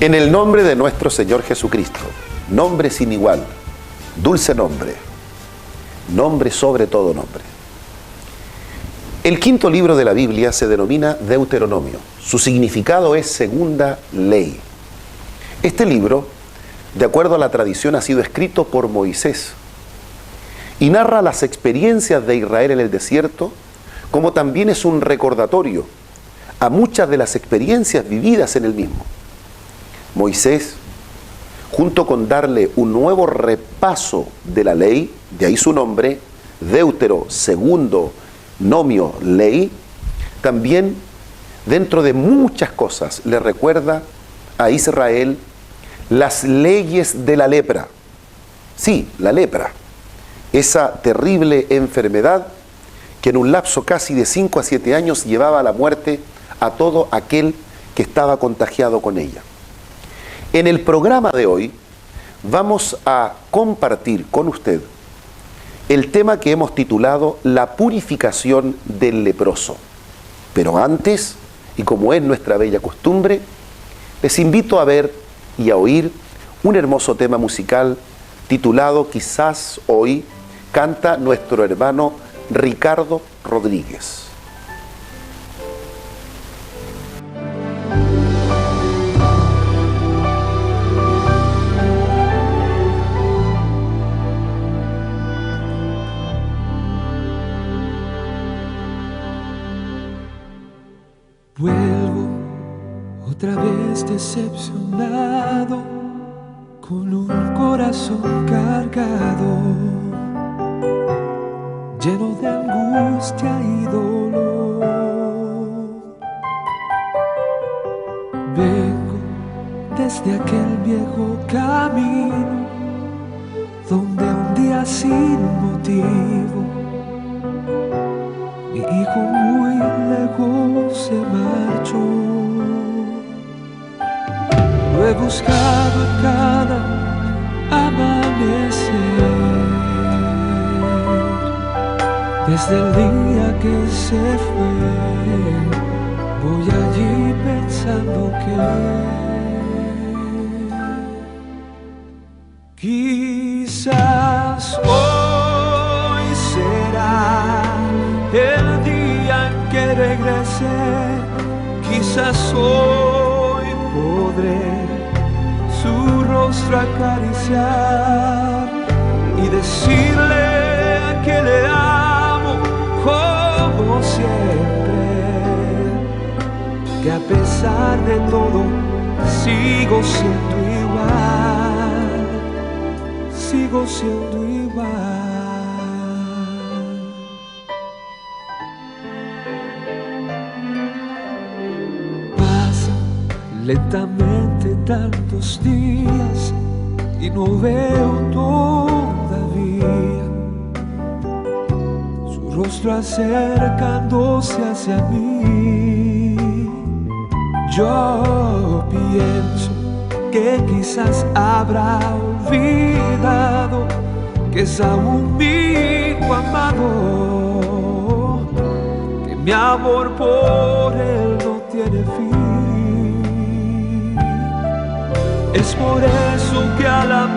En el nombre de nuestro Señor Jesucristo, nombre sin igual, dulce nombre, nombre sobre todo nombre. El quinto libro de la Biblia se denomina Deuteronomio. Su significado es segunda ley. Este libro, de acuerdo a la tradición, ha sido escrito por Moisés y narra las experiencias de Israel en el desierto, como también es un recordatorio a muchas de las experiencias vividas en el mismo. Moisés, junto con darle un nuevo repaso de la ley, de ahí su nombre, Deutero, segundo nomio, ley, también dentro de muchas cosas le recuerda a Israel las leyes de la lepra. Sí, la lepra, esa terrible enfermedad que en un lapso casi de 5 a 7 años llevaba a la muerte a todo aquel que estaba contagiado con ella. En el programa de hoy vamos a compartir con usted el tema que hemos titulado La purificación del leproso. Pero antes, y como es nuestra bella costumbre, les invito a ver y a oír un hermoso tema musical titulado Quizás Hoy, canta nuestro hermano Ricardo Rodríguez. Vuelvo otra vez decepcionado, con un corazón cargado, lleno de angustia y dolor. Vengo desde aquel viejo camino, donde un día sin motivo mi hijo muy lejos se marchó. Lo he buscado en cada amanecer, desde el día que se fue. Voy allí pensando que quizás hoy será el día en que regrese. Quizás hoy podré su rostro acariciar y decirle que le amo como siempre, que a pesar de todo sigo siendo igual, sigo siendo igual. Lentamente tantos días y no veo todavía su rostro acercándose hacia mí. Yo pienso que quizás habrá olvidado que es aún mi hijo amado, que mi amor por él no tiene fin. Es por eso que al amanecer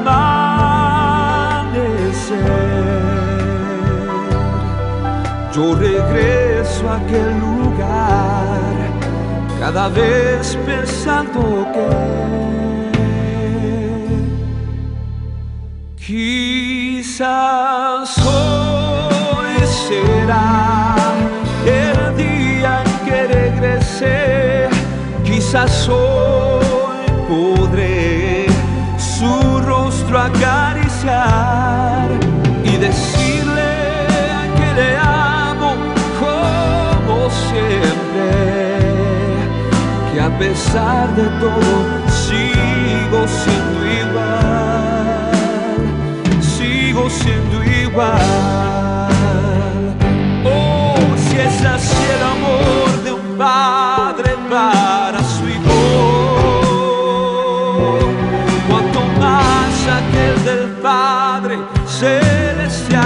yo regreso a aquel lugar, cada vez pensando que quizás hoy será el día en que regrese. Quizás hoy podré su rostro acariciar y decirle que le amo como siempre, que a pesar de todo sigo siendo igual, sigo siendo igual. Oh, si es así el amor de un padre para su hijo, cuanto más aquel del Padre Celestial.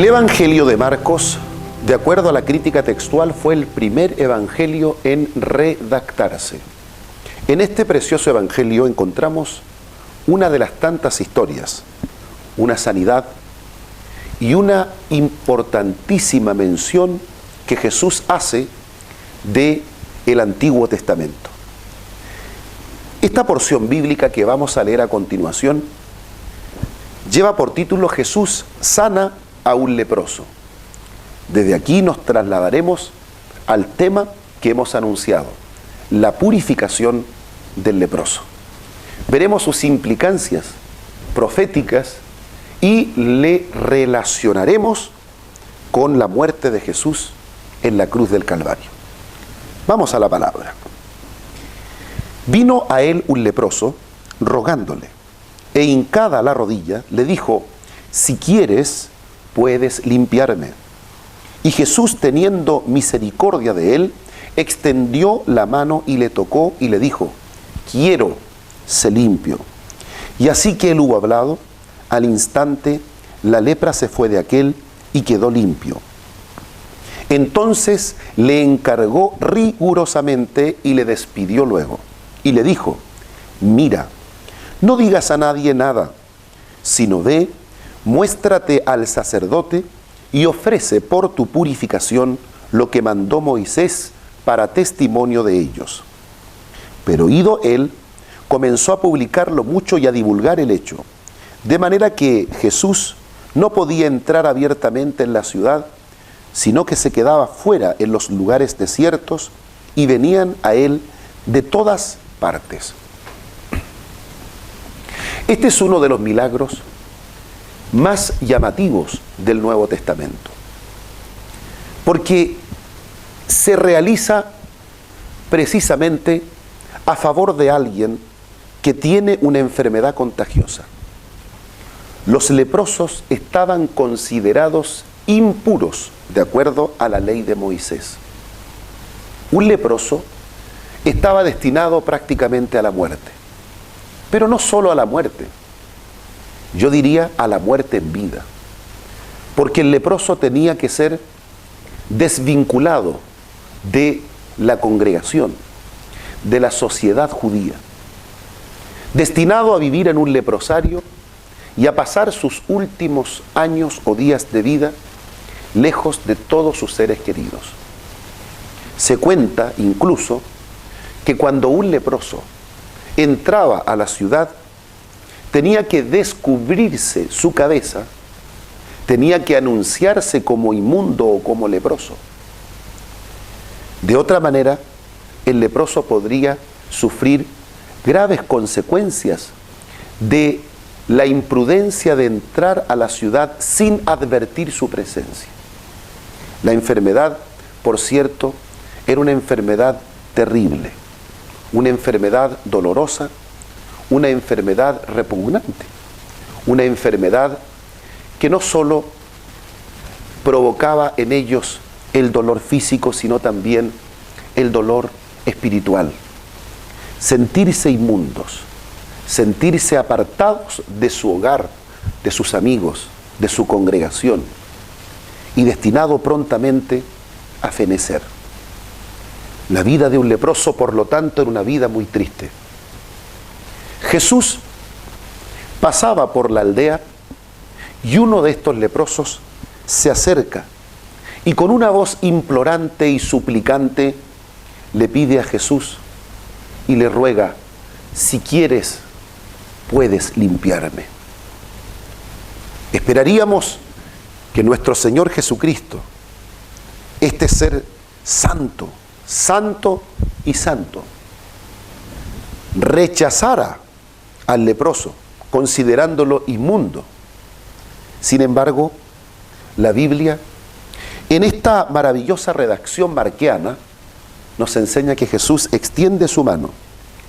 Evangelio de Marcos, de acuerdo a la crítica textual, fue el primer evangelio en redactarse. En este precioso evangelio encontramos una de las tantas historias, una sanidad y una importantísima mención que Jesús hace del Antiguo Testamento. Esta porción bíblica que vamos a leer a continuación lleva por título Jesús sana a un leproso. Desde aquí nos trasladaremos al tema que hemos anunciado, la purificación del leproso. Veremos sus implicancias proféticas y le relacionaremos con la muerte de Jesús en la cruz del Calvario. Vamos a la palabra. Vino a él un leproso, rogándole, e hincada la rodilla, le dijo: si quieres, puedes limpiarme. Y Jesús, teniendo misericordia de él, extendió la mano y le tocó y le dijo: quiero, sé limpio. Y así que él hubo hablado, al instante la lepra se fue de aquél y quedó limpio. Entonces le encargó rigurosamente y le despidió luego. Y le dijo: mira, no digas a nadie nada, sino ve, muéstrate al sacerdote y ofrece por tu purificación lo que mandó Moisés para testimonio de ellos. Pero ido él, comenzó a publicarlo mucho y a divulgar el hecho, de manera que Jesús no podía entrar abiertamente en la ciudad, sino que se quedaba fuera en los lugares desiertos, y venían a él de todas partes. Este es uno de los milagros más llamativos del Nuevo Testamento, porque se realiza precisamente a favor de alguien que tiene una enfermedad contagiosa. Los leprosos estaban considerados impuros de acuerdo a la ley de Moisés. Un leproso estaba destinado prácticamente a la muerte, pero no solo a la muerte, yo diría a la muerte en vida, porque el leproso tenía que ser desvinculado de la congregación, de la sociedad judía, destinado a vivir en un leprosario y a pasar sus últimos años o días de vida lejos de todos sus seres queridos. Se cuenta incluso que cuando un leproso entraba a la ciudad, tenía que descubrirse su cabeza, tenía que anunciarse como inmundo o como leproso. De otra manera, el leproso podría sufrir graves consecuencias de la imprudencia de entrar a la ciudad sin advertir su presencia. La enfermedad, por cierto, era una enfermedad terrible, una enfermedad dolorosa, una enfermedad repugnante, una enfermedad que no solo provocaba en ellos el dolor físico, sino también el dolor espiritual. Sentirse inmundos, sentirse apartados de su hogar, de sus amigos, de su congregación, y destinado prontamente a fenecer. La vida de un leproso, por lo tanto, era una vida muy triste. Jesús pasaba por la aldea y uno de estos leprosos se acerca y con una voz implorante y suplicante le pide a Jesús y le ruega: si quieres, puedes limpiarme. Esperaríamos que nuestro Señor Jesucristo, este ser santo, santo y santo, rechazara al leproso, considerándolo inmundo. Sin embargo, la Biblia, en esta maravillosa redacción marquiana, nos enseña que Jesús extiende su mano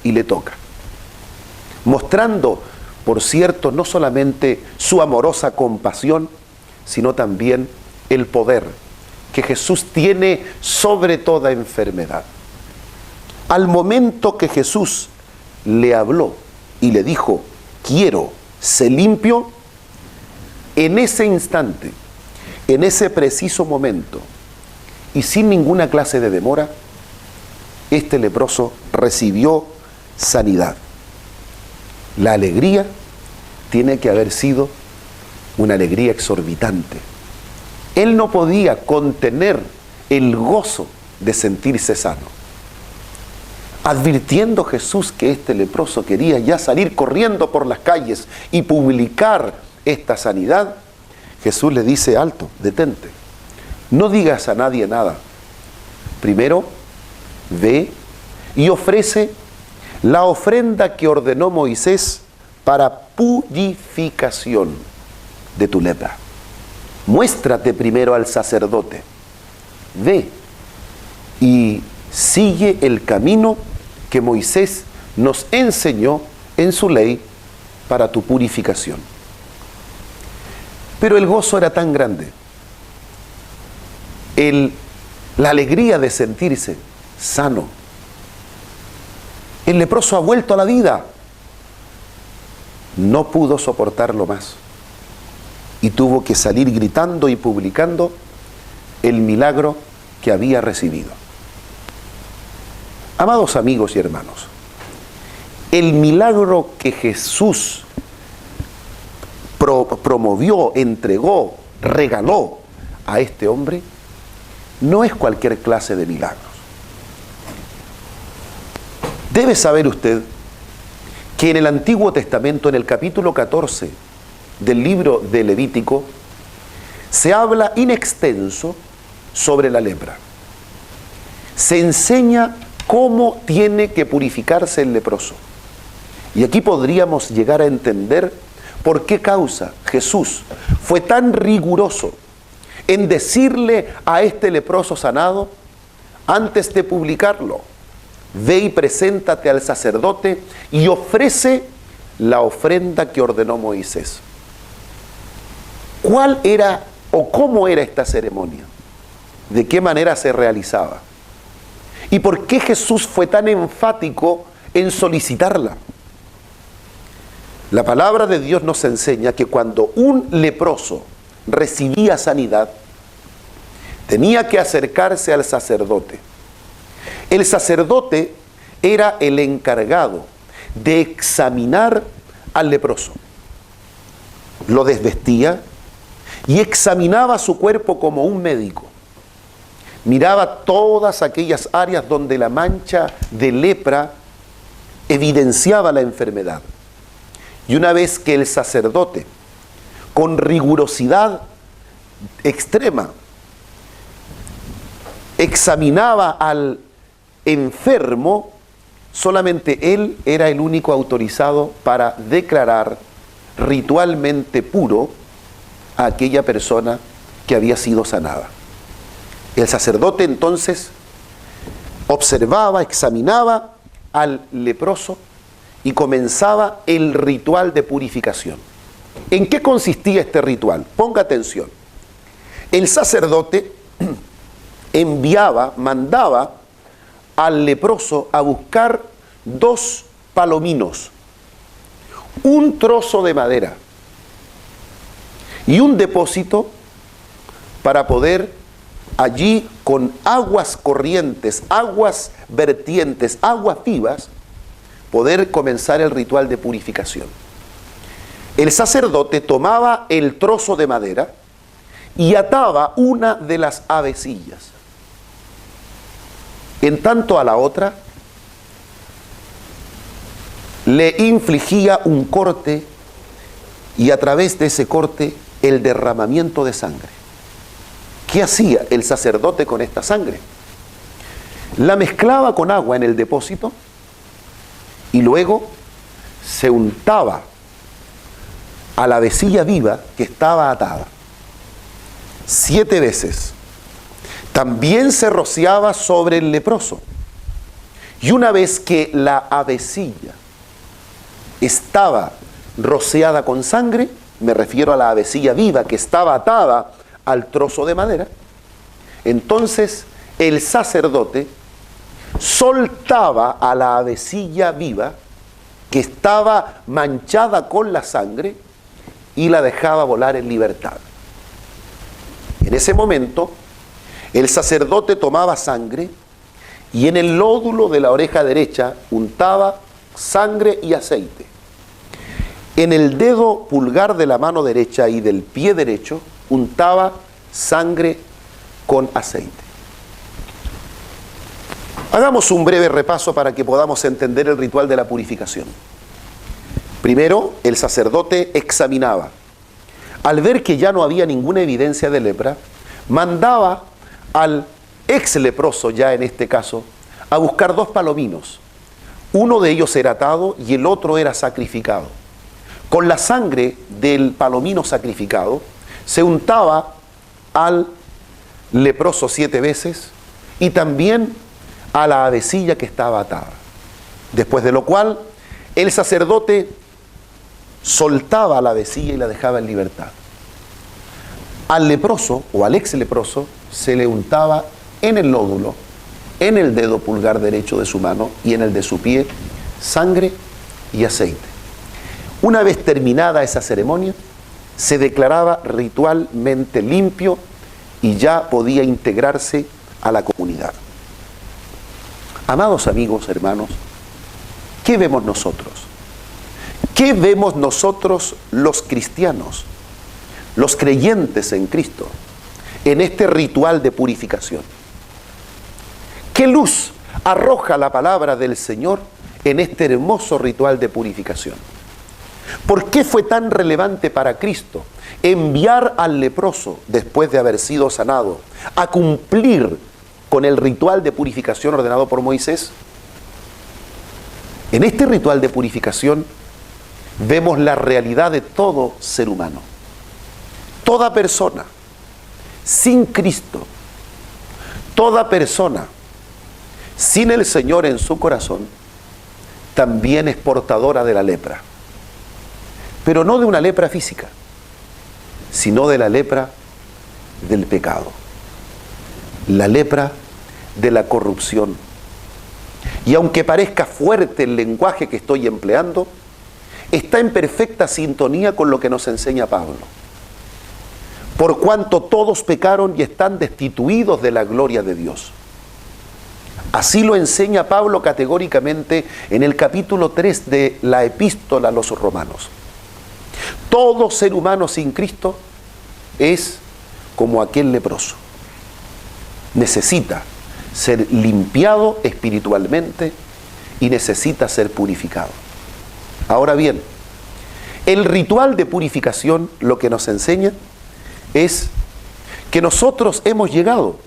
y le toca, mostrando, por cierto, no solamente su amorosa compasión, sino también el poder que Jesús tiene sobre toda enfermedad. Al momento que Jesús le habló y le dijo: quiero, sé limpio, en ese instante En ese preciso momento, y sin ninguna clase de demora, este leproso recibió sanidad. La alegría tiene que haber sido una alegría exorbitante. Él no podía contener el gozo de sentirse sano. Advirtiendo Jesús que este leproso quería ya salir corriendo por las calles y publicar esta sanidad, Jesús le dice: alto, detente, no digas a nadie nada. Primero, ve y ofrece la ofrenda que ordenó Moisés para purificación de tu lepra. Muéstrate primero al sacerdote. Ve y sigue el camino que Moisés nos enseñó en su ley para tu purificación. Pero el gozo era tan grande, la alegría de sentirse sano. El leproso ha vuelto a la vida. No pudo soportarlo más y tuvo que salir gritando y publicando el milagro que había recibido. Amados amigos y hermanos, el milagro que Jesús promovió, entregó, regaló a este hombre no es cualquier clase de milagros. Debe saber usted que en el Antiguo Testamento, en el capítulo 14 del libro de Levítico, se habla in extenso sobre la lepra. Se enseña cómo tiene que purificarse el leproso. Y aquí podríamos llegar a entender por qué causa Jesús fue tan riguroso en decirle a este leproso sanado, antes de publicarlo: ve y preséntate al sacerdote y ofrece la ofrenda que ordenó Moisés. ¿Cuál era o cómo era esta ceremonia? ¿De qué manera se realizaba? ¿Y por qué Jesús fue tan enfático en solicitarla? La palabra de Dios nos enseña que cuando un leproso recibía sanidad, tenía que acercarse al sacerdote. El sacerdote era el encargado de examinar al leproso. Lo desvestía y examinaba su cuerpo como un médico. Miraba todas aquellas áreas donde la mancha de lepra evidenciaba la enfermedad. Y una vez que el sacerdote, con rigurosidad extrema, examinaba al enfermo, solamente él era el único autorizado para declarar ritualmente puro a aquella persona que había sido sanada. El sacerdote entonces observaba, examinaba al leproso y comenzaba el ritual de purificación. ¿En qué consistía este ritual? Ponga atención. El sacerdote mandaba al leproso a buscar 2 palominos, un trozo de madera y un depósito para poder allí, con aguas corrientes, aguas vertientes, aguas vivas, poder comenzar el ritual de purificación. El sacerdote tomaba el trozo de madera y ataba una de las avecillas. En tanto a la otra le infligía un corte, y a través de ese corte el derramamiento de sangre. ¿Qué hacía el sacerdote con esta sangre? La mezclaba con agua en el depósito y luego se untaba a la avecilla viva que estaba atada 7 veces. También se rociaba sobre el leproso. Y una vez que la avecilla estaba rociada con sangre, me refiero a la avecilla viva que estaba atada al trozo de madera, entonces el sacerdote soltaba a la avecilla viva que estaba manchada con la sangre y la dejaba volar en libertad. En ese momento, el sacerdote tomaba sangre y en el lódulo de la oreja derecha untaba sangre y aceite. En el dedo pulgar de la mano derecha y del pie derecho untaba sangre con aceite. Hagamos un breve repaso para que podamos entender el ritual de la purificación. Primero, el sacerdote examinaba. Al ver que ya no había ninguna evidencia de lepra, mandaba al ex leproso, ya en este caso, a buscar 2 palominos. Uno de ellos era atado y el otro era sacrificado. Con la sangre del palomino sacrificado se untaba al leproso 7 veces y también a la avecilla que estaba atada. Después de lo cual, el sacerdote soltaba la avecilla y la dejaba en libertad. Al leproso o al ex leproso se le untaba en el lódulo, en el dedo pulgar derecho de su mano y en el de su pie, sangre y aceite. Una vez terminada esa ceremonia, se declaraba ritualmente limpio y ya podía integrarse a la comunidad. Amados amigos, hermanos, ¿qué vemos nosotros? ¿Qué vemos nosotros los cristianos, los creyentes en Cristo, en este ritual de purificación? ¿Qué luz arroja la palabra del Señor en este hermoso ritual de purificación? ¿Por qué fue tan relevante para Cristo enviar al leproso, después de haber sido sanado, a cumplir con el ritual de purificación ordenado por Moisés? En este ritual de purificación vemos la realidad de todo ser humano. Toda persona sin Cristo, toda persona sin el Señor en su corazón, también es portadora de la lepra. Pero no de una lepra física, sino de la lepra del pecado, la lepra de la corrupción. Y aunque parezca fuerte el lenguaje que estoy empleando, está en perfecta sintonía con lo que nos enseña Pablo. Por cuanto todos pecaron y están destituidos de la gloria de Dios. Así lo enseña Pablo categóricamente en el capítulo 3 de la epístola a los Romanos. Todo ser humano sin Cristo es como aquel leproso. Necesita ser limpiado espiritualmente y necesita ser purificado. Ahora bien, el ritual de purificación lo que nos enseña es que nosotros hemos llegado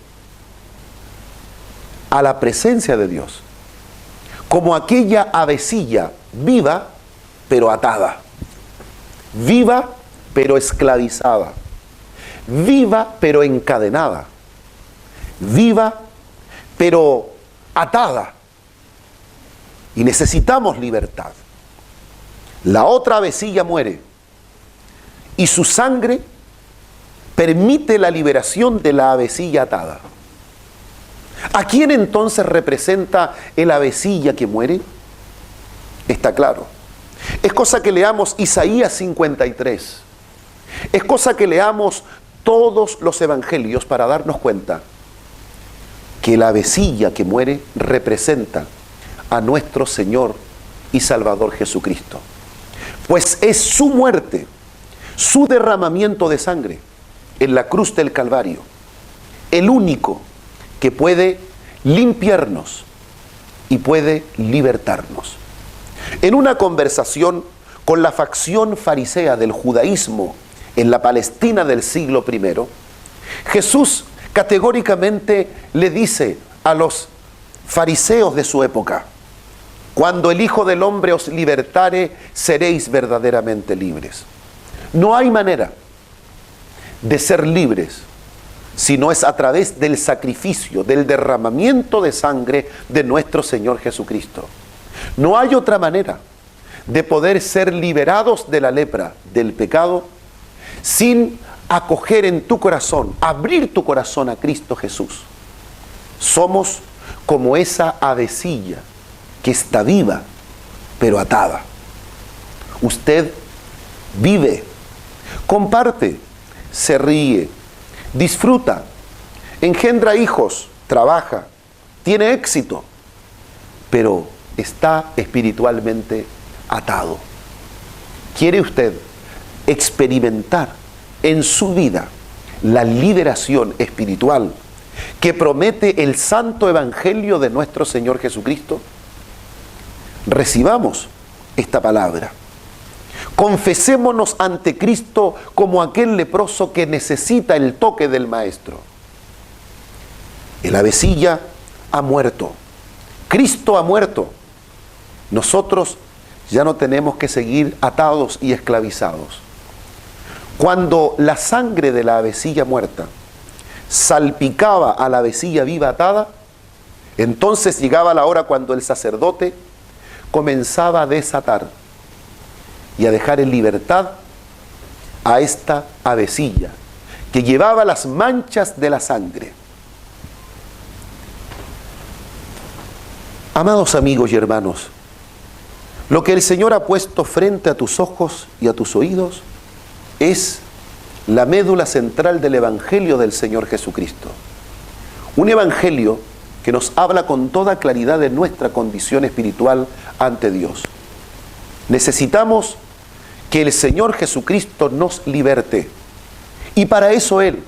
a la presencia de Dios como aquella avecilla viva pero atada, viva pero esclavizada, viva pero encadenada, viva pero atada, y necesitamos libertad. La otra avecilla muere y su sangre permite la liberación de la avecilla atada. ¿A quién entonces representa el avecilla que muere? Está claro. Es cosa que leamos Isaías 53. Es cosa que leamos todos los evangelios para darnos cuenta que la avecilla que muere representa a nuestro Señor y Salvador Jesucristo. Pues es su muerte, su derramamiento de sangre en la cruz del Calvario, el único que puede limpiarnos y puede libertarnos. En una conversación con la facción farisea del judaísmo en la Palestina del siglo I, Jesús categóricamente le dice a los fariseos de su época: cuando el Hijo del Hombre os libertare, seréis verdaderamente libres. No hay manera de ser libres si no es a través del sacrificio, del derramamiento de sangre de nuestro Señor Jesucristo. No hay otra manera de poder ser liberados de la lepra, del pecado, sin acoger en tu corazón, abrir tu corazón a Cristo Jesús. Somos como esa avecilla que está viva, pero atada. Usted vive, comparte, se ríe, disfruta, engendra hijos, trabaja, tiene éxito, pero está espiritualmente atado. ¿Quiere usted experimentar en su vida la liberación espiritual que promete el santo evangelio de nuestro Señor Jesucristo? Recibamos esta palabra. Confesémonos ante Cristo como aquel leproso que necesita el toque del Maestro. El avecilla ha muerto. Cristo ha muerto. Nosotros ya no tenemos que seguir atados y esclavizados. Cuando la sangre de la avecilla muerta salpicaba a la avecilla viva atada, entonces llegaba la hora cuando el sacerdote comenzaba a desatar y a dejar en libertad a esta avecilla que llevaba las manchas de la sangre. Amados amigos y hermanos, lo que el Señor ha puesto frente a tus ojos y a tus oídos es la médula central del Evangelio del Señor Jesucristo. Un Evangelio que nos habla con toda claridad de nuestra condición espiritual ante Dios. Necesitamos que el Señor Jesucristo nos liberte. Y para eso Él,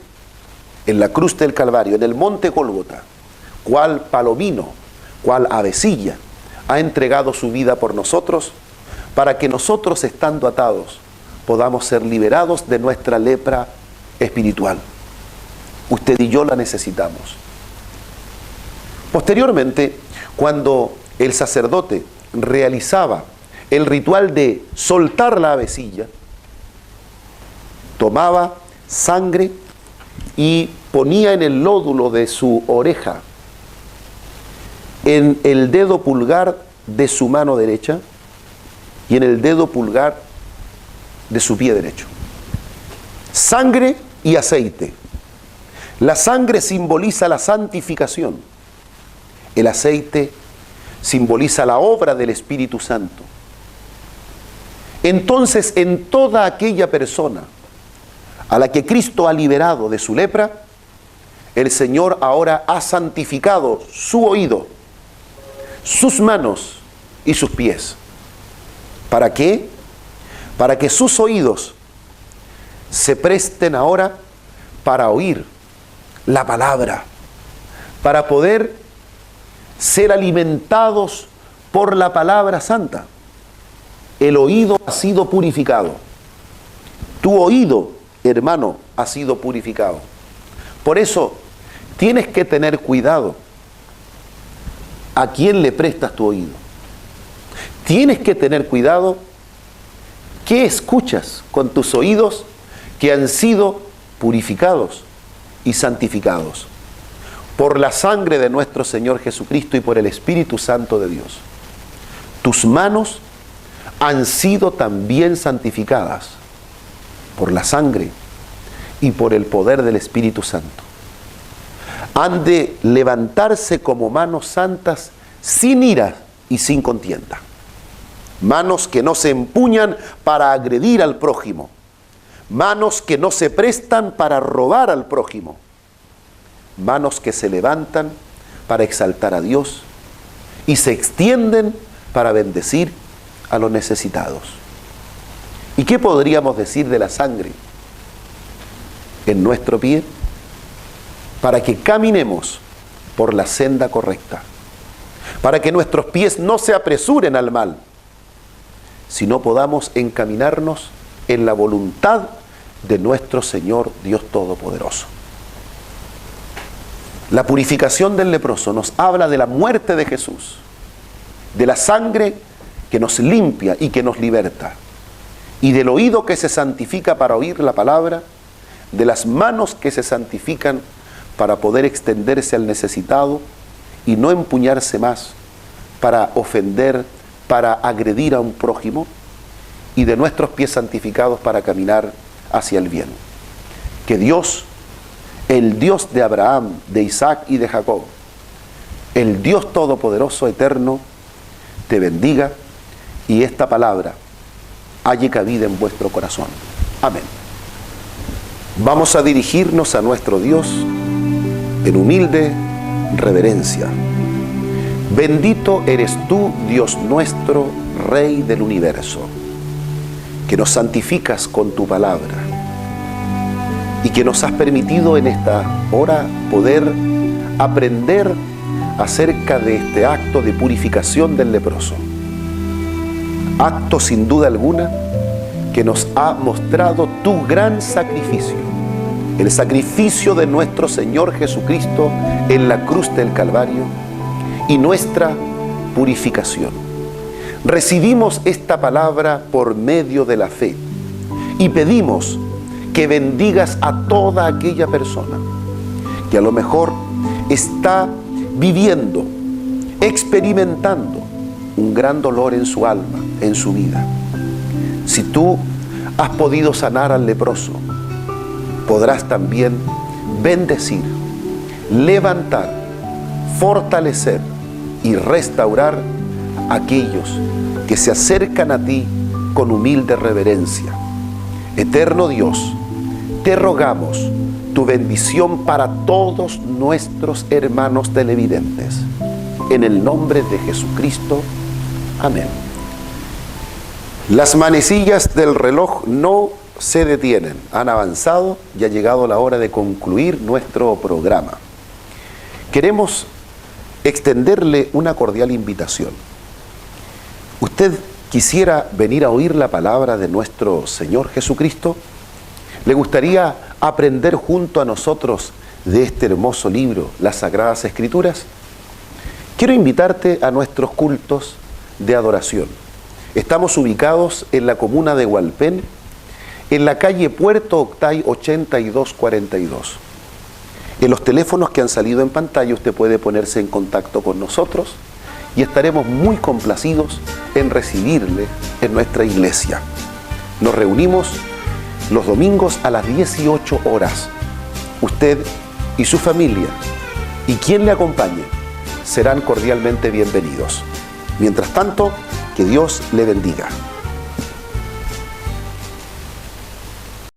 en la cruz del Calvario, en el monte Gólgota, cual palomino, cual avecilla, ha entregado su vida por nosotros, para que nosotros, estando atados, podamos ser liberados de nuestra lepra espiritual. Usted y yo la necesitamos. Posteriormente, cuando el sacerdote realizaba el ritual de soltar la avecilla, tomaba sangre y ponía en el lódulo de su oreja, en el dedo pulgar de su mano derecha y en el dedo pulgar de su pie derecho. Sangre y aceite. La sangre simboliza la santificación. El aceite simboliza la obra del Espíritu Santo. Entonces, en toda aquella persona a la que Cristo ha liberado de su lepra, el Señor ahora ha santificado su oído, sus manos y sus pies. ¿Para qué? Para que sus oídos se presten ahora para oír la palabra, para poder ser alimentados por la palabra santa. El oído ha sido purificado. Tu oído, hermano, ha sido purificado. Por eso tienes que tener cuidado a quién le prestas tu oído. Tienes que tener cuidado qué escuchas con tus oídos que han sido purificados y santificados por la sangre de nuestro Señor Jesucristo y por el Espíritu Santo de Dios. Tus manos han sido también santificadas por la sangre y por el poder del Espíritu Santo. Han de levantarse como manos santas sin ira y sin contienda. Manos que no se empuñan para agredir al prójimo. Manos que no se prestan para robar al prójimo. Manos que se levantan para exaltar a Dios y se extienden para bendecir a los necesitados. ¿Y qué podríamos decir de la sangre en nuestro pie? Para que caminemos por la senda correcta, para que nuestros pies no se apresuren al mal, sino podamos encaminarnos en la voluntad de nuestro Señor Dios Todopoderoso. La purificación del leproso nos habla de la muerte de Jesús, de la sangre que nos limpia y que nos liberta, y del oído que se santifica para oír la palabra, de las manos que se santifican para poder extenderse al necesitado y no empuñarse más para ofender, para agredir a un prójimo, y de nuestros pies santificados para caminar hacia el bien. Que Dios, el Dios de Abraham, de Isaac y de Jacob, el Dios Todopoderoso, eterno, te bendiga y esta palabra halle cabida en vuestro corazón. Amén. Vamos a dirigirnos a nuestro Dios en humilde reverencia. Bendito eres tú, Dios nuestro, Rey del universo, que nos santificas con tu palabra y que nos has permitido en esta hora poder aprender acerca de este acto de purificación del leproso. Acto sin duda alguna que nos ha mostrado tu gran sacrificio, el sacrificio de nuestro Señor Jesucristo en la cruz del Calvario y nuestra purificación. Recibimos esta palabra por medio de la fe y pedimos que bendigas a toda aquella persona que a lo mejor está viviendo, experimentando un gran dolor en su alma, en su vida. Si tú has podido sanar al leproso, podrás también bendecir, levantar, fortalecer y restaurar a aquellos que se acercan a ti con humilde reverencia. Eterno Dios, te rogamos tu bendición para todos nuestros hermanos televidentes. En el nombre de Jesucristo. Amén. Las manecillas del reloj no se detienen. Han avanzado y ha llegado la hora de concluir nuestro programa. Queremos extenderle una cordial invitación. ¿Usted quisiera venir a oír la palabra de nuestro Señor Jesucristo? ¿Le gustaría aprender junto a nosotros de este hermoso libro, las Sagradas Escrituras? Quiero invitarte a nuestros cultos de adoración. Estamos ubicados en la comuna de Hualpén, en la calle Puerto Octay 8242. En los teléfonos que han salido en pantalla usted puede ponerse en contacto con nosotros y estaremos muy complacidos en recibirle en nuestra iglesia. Nos reunimos los domingos a las 18 horas. Usted y su familia y quien le acompañe serán cordialmente bienvenidos. Mientras tanto, que Dios le bendiga.